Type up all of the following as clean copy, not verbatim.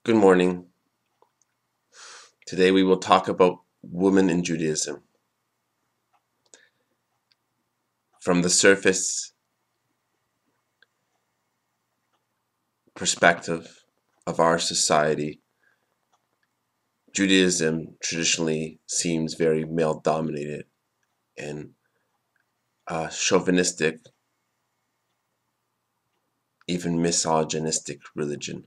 Good morning. Today we will talk about women in Judaism. From the surface perspective of our society, Judaism traditionally seems very male dominated and chauvinistic, even misogynistic religion.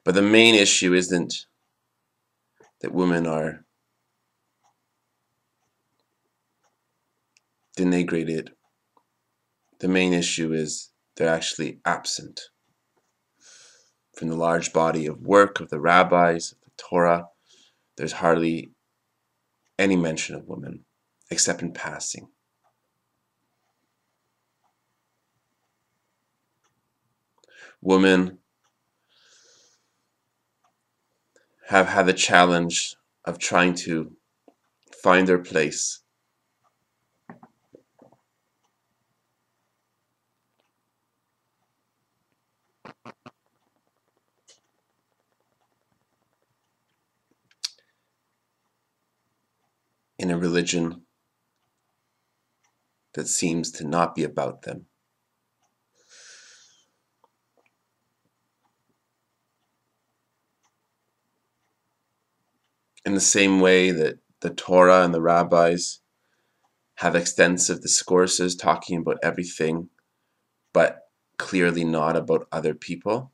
But the main issue isn't that women are denigrated. The main issue is they're actually absent from the large body of work of the rabbis, of the Torah. There's hardly any mention of women, except in passing. Women have had the challenge of trying to find their place in a religion that seems to not be about them. In the same way that the Torah and the rabbis have extensive discourses talking about everything, but clearly not about other people.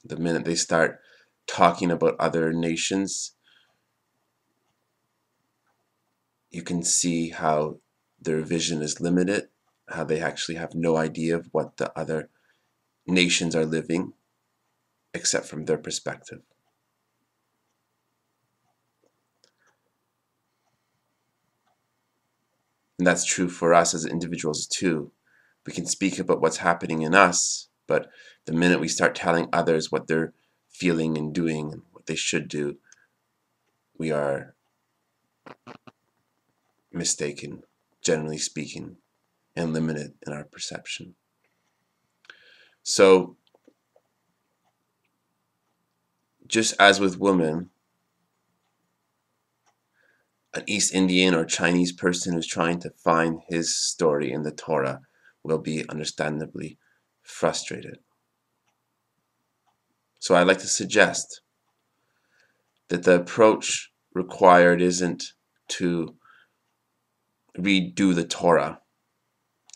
The minute they start talking about other nations, you can see how their vision is limited, how they actually have no idea of what the other nations are living, except from their perspective. And that's true for us as individuals too. We can speak about what's happening in us, but the minute we start telling others what they're feeling and doing and what they should do, we are mistaken, generally speaking, and limited in our perception. So, just as with women, an East Indian or Chinese person who's trying to find his story in the Torah will be understandably frustrated. So I'd like to suggest that the approach required isn't to redo the Torah,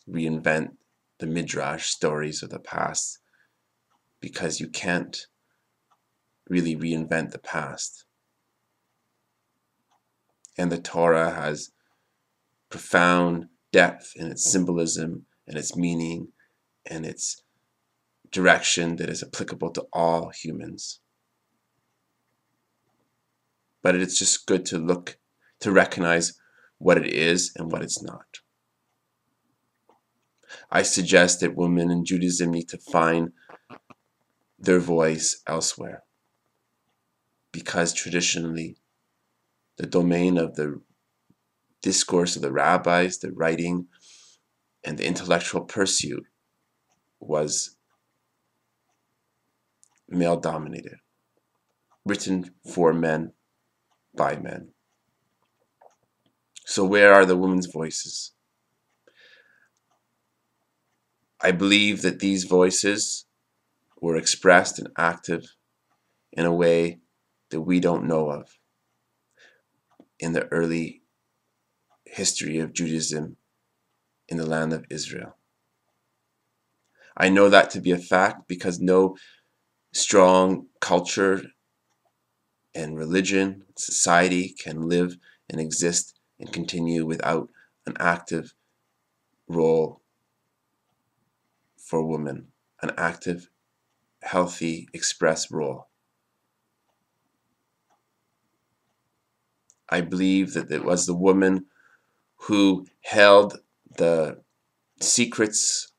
reinvent the Midrash stories of the past, because you can't really reinvent the past. And the Torah has profound depth in its symbolism and its meaning and its direction that is applicable to all humans. But it's just good to recognize what it is and what it's not. I suggest that women in Judaism need to find their voice elsewhere, because traditionally the domain of the discourse of the rabbis, the writing, and the intellectual pursuit was male dominated, written for men by men. So where are the women's voices? I believe that these voices were expressed and active in a way that we don't know of in the early history of Judaism in the land of Israel. I know that to be a fact because no strong culture and religion, society can live and exist and continue without an active role for women, an active, healthy, express role. I believe that it was the woman who held the secrets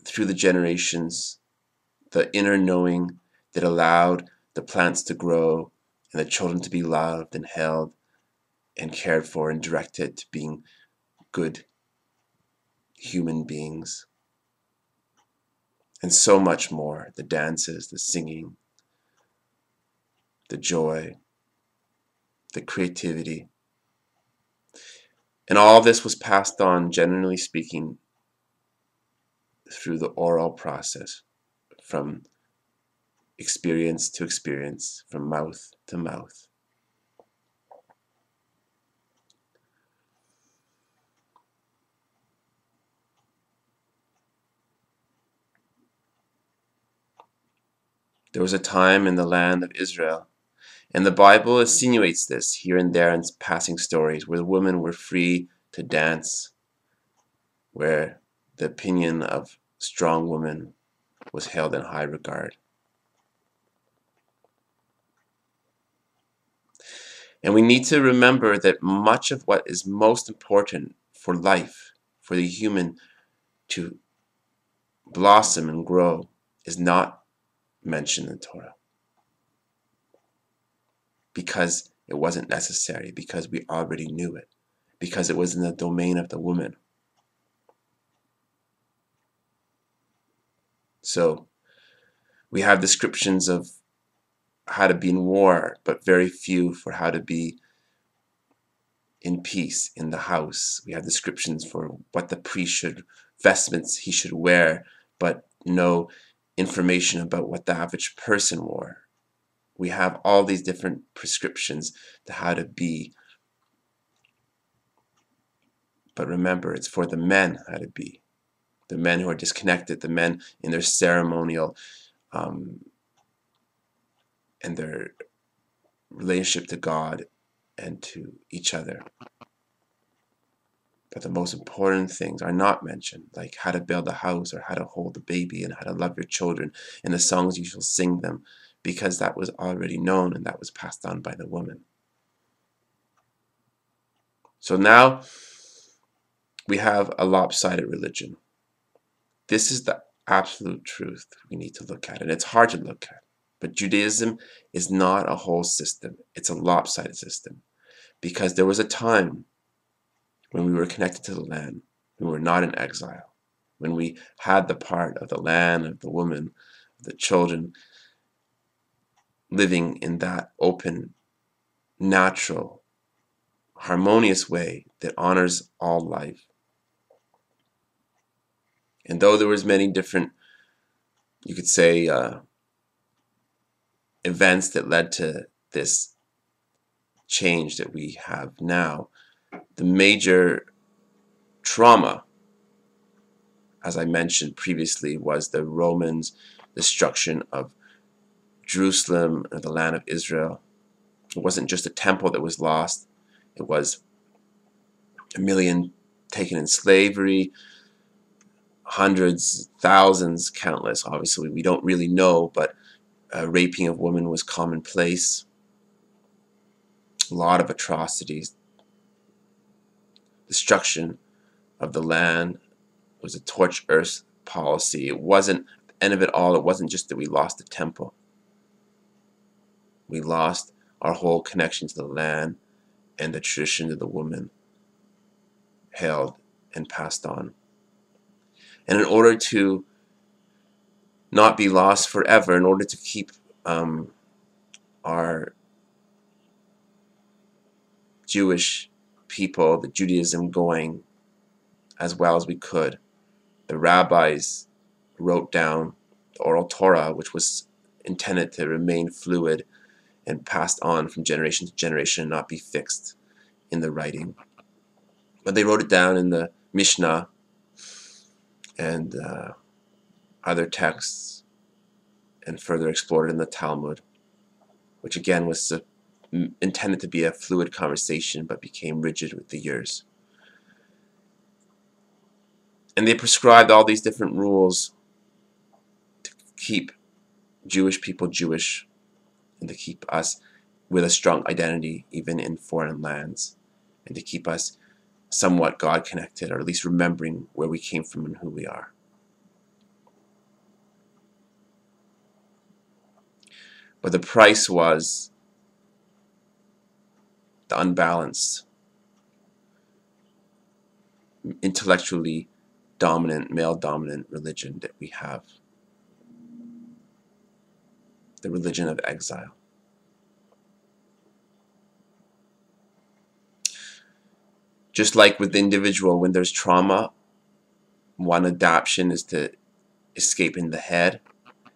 through the generations, the inner knowing that allowed the plants to grow and the children to be loved and held and cared for and directed to being good human beings. And so much more, the dances, the singing, the joy, the creativity. And all this was passed on, generally speaking, through the oral process, from experience to experience, from mouth to mouth. There was a time in the land of Israel, and the Bible insinuates this here and there in passing stories, where the women were free to dance, where the opinion of strong women was held in high regard. And we need to remember that much of what is most important for life, for the human to blossom and grow, is not mentioned in the Torah. Because it wasn't necessary, because we already knew it, because it was in the domain of the woman. So we have descriptions of how to be in war, but very few for how to be in peace in the house. We have descriptions for what the priest should, vestments he should wear, but no information about what the average person wore. We have all these different prescriptions to how to be. But remember, it's for the men how to be. The men who are disconnected, the men in their ceremonial and their relationship to God and to each other. But the most important things are not mentioned, like how to build a house or how to hold a baby and how to love your children and the songs you shall sing them, because that was already known and that was passed on by the woman. So now we have a lopsided religion. This is the absolute truth we need to look at, and it's hard to look at. But Judaism is not a whole system. It's a lopsided system, because there was a time when we were connected to the land, we were not in exile, when we had the part of the land, of the woman, of the children, living in that open, natural, harmonious way that honors all life. And though there was many different, you could say, events that led to this change that we have now, the major trauma, as I mentioned previously, was the Romans' destruction of Jerusalem, or the land of Israel. It wasn't just a temple that was lost. It was 1 million taken in slavery, hundreds, thousands, countless. Obviously, we don't really know, but raping of women was commonplace. A lot of atrocities. Destruction of the land. It was a torch earth policy. It wasn't, at the end of it all, it wasn't just that we lost the temple. We lost our whole connection to the land and the tradition of the woman held and passed on. And in order to not be lost forever, in order to keep our Jewish people, the Judaism, going as well as we could, the rabbis wrote down the oral Torah, which was intended to remain fluid and passed on from generation to generation and not be fixed in the writing. But they wrote it down in the Mishnah and other texts, and further explored in the Talmud, which again was intended to be a fluid conversation but became rigid with the years. And they prescribed all these different rules to keep Jewish people Jewish and to keep us with a strong identity even in foreign lands, and to keep us somewhat God connected, or at least remembering where we came from and who we are. But the price was the unbalanced intellectually dominant, male-dominant religion that we have, the religion of exile. Just like with the individual, when there's trauma, one adaptation is to escape in the head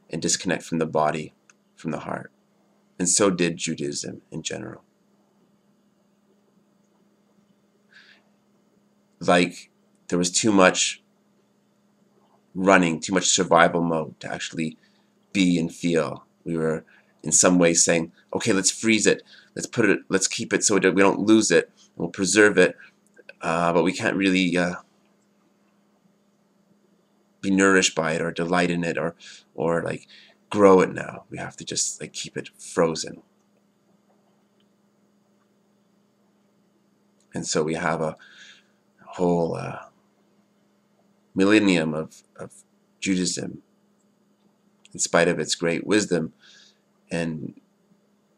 and disconnect from the body, from the heart. And so did Judaism in general. Like there was too much running, too much survival mode to actually be and feel. We were in some ways saying, okay, let's freeze it, let's keep it so that we don't lose it, we'll preserve it, but we can't really be nourished by it or delight in it or like grow it now. We have to just like keep it frozen. And so we have a whole millennium of Judaism, in spite of its great wisdom and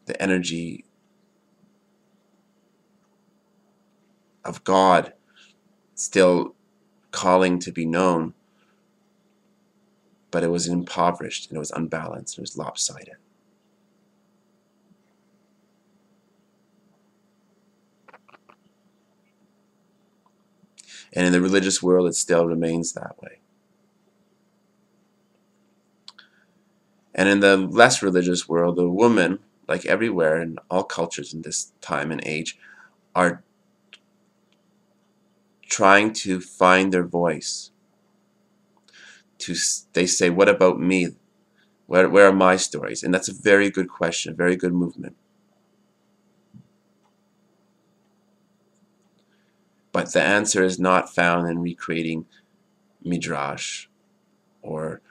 the energy of God still calling to be known, but it was impoverished and it was unbalanced, it was lopsided. And in the religious world, it still remains that way. And in the less religious world, the woman, like everywhere in all cultures in this time and age, are trying to find their voice. They say, what about me? Where are my stories? And that's a very good question, a very good movement. But the answer is not found in recreating midrash or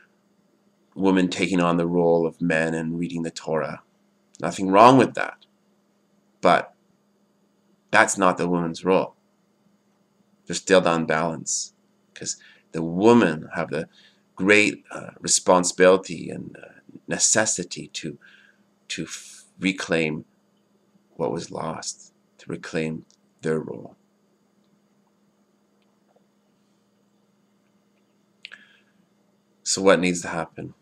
women taking on the role of men and reading the Torah. Nothing wrong with that. But that's not the woman's role. There's still the unbalance, because the women have the great responsibility and necessity to reclaim what was lost, to reclaim their role. So what needs to happen?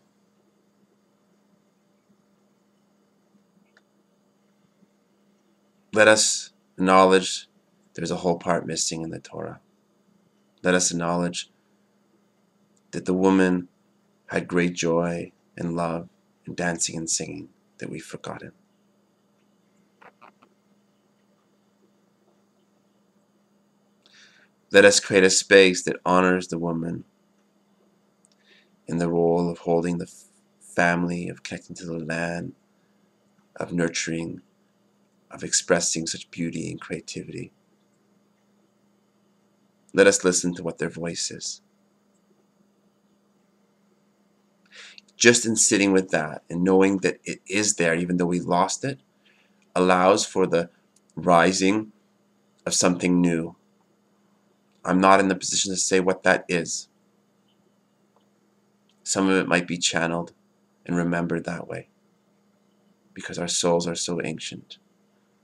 Let us acknowledge there's a whole part missing in the Torah. Let us acknowledge that the woman had great joy and love and dancing and singing that we've forgotten. Let us create a space that honors the woman in the role of holding the family, of connecting to the land, of nurturing, of expressing such beauty and creativity. Let us listen to what their voice is. Just in sitting with that and knowing that it is there, even though we lost it, allows for the rising of something new. I'm not in the position to say what that is. Some of it might be channeled and remembered that way, because our souls are so ancient.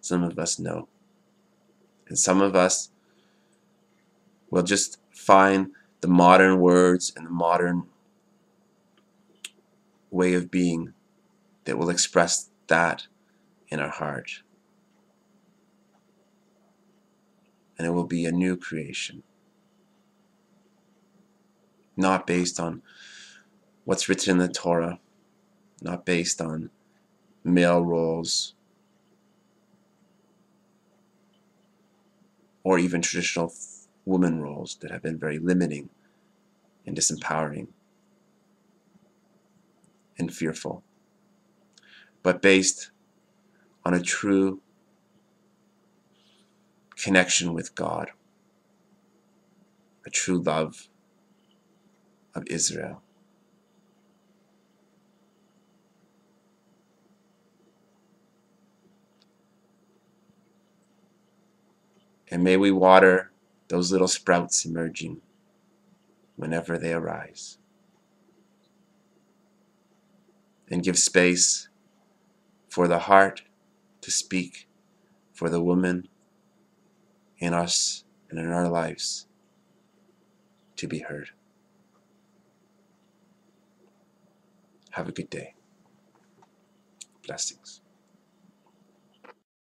Some of us know. And some of us will just find the modern words and the modern way of being that will express that in our heart. And it will be a new creation. Not based on what's written in the Torah, not based on male roles, or even traditional woman roles that have been very limiting and disempowering and fearful, but based on a true connection with God, a true love of Israel. And may we water those little sprouts emerging whenever they arise, and give space for the heart to speak, for the woman in us and in our lives, to be heard. Have a good day. Blessings.